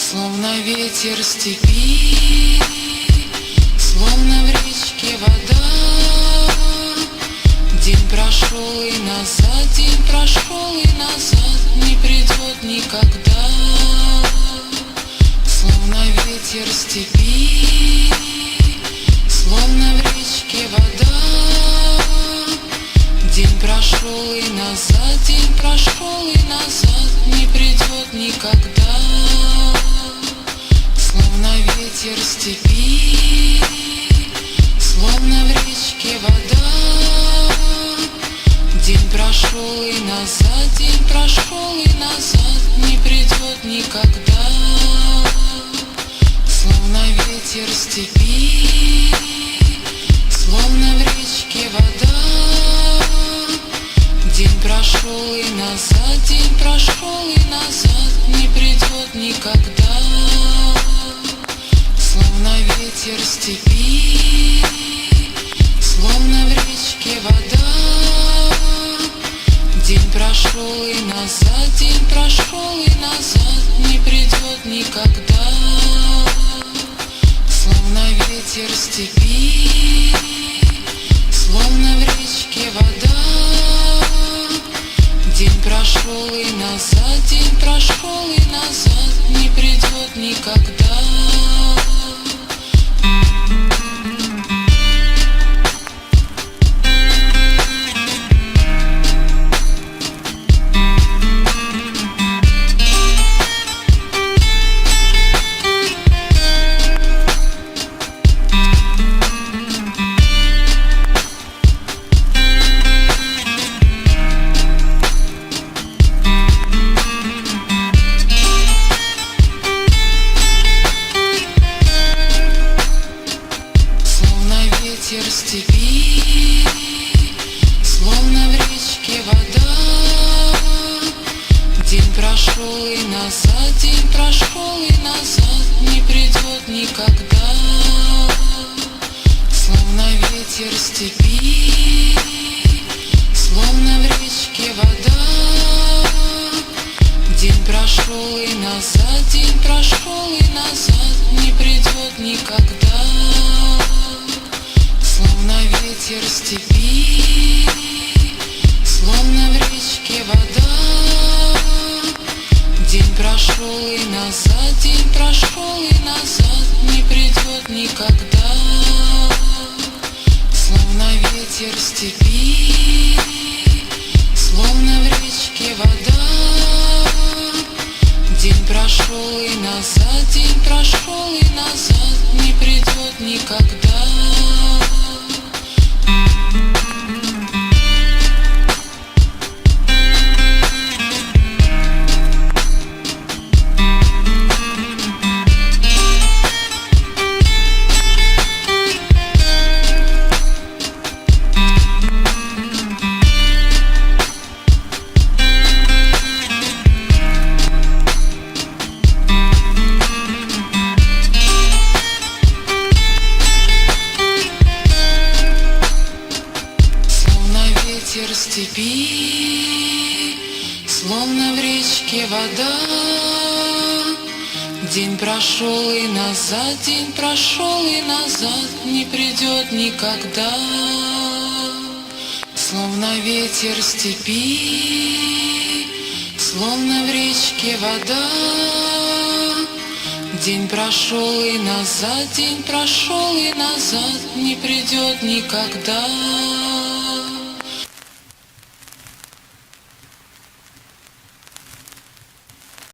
Словно ветер степи, словно в речке вода. День прошел и назад, день прошел и назад, не придет никогда. Словно ветер степи, словно в речке вода. День прошел и назад, день прошел и назад, не придет никогда. Словно ветер степи, словно в речке вода. День прошел и назад, день прошел и назад, не придет никогда. Словно ветер степи, словно в речке вода. День прошел и назад, день прошел и назад, не придет никогда. Словно ветер степи, словно в речке вода. День прошел и назад, день прошел и назад, не придет никогда. Словно ветер степи, словно в речке вода. День прошел и назад, день прошел и назад, не придет никогда. Ветер степи, словно в речке вода. День прошел и назад, день прошел и назад, не придет никогда. Словно ветер степи, словно в речке вода. День прошел и назад, день прошел и назад, не придет никогда. Словно ветер степи, словно в речке вода. День прошел и назад, день прошел и назад, не придет никогда. Словно ветер степи, словно в речке вода. День прошел и назад, день прошел и назад, не придет никогда. Ветер степи, словно в речке вода. День прошел и назад, день прошел и назад, не придет никогда. Словно ветер степи, словно в речке вода. День прошел и назад, день прошел и назад, не придет никогда.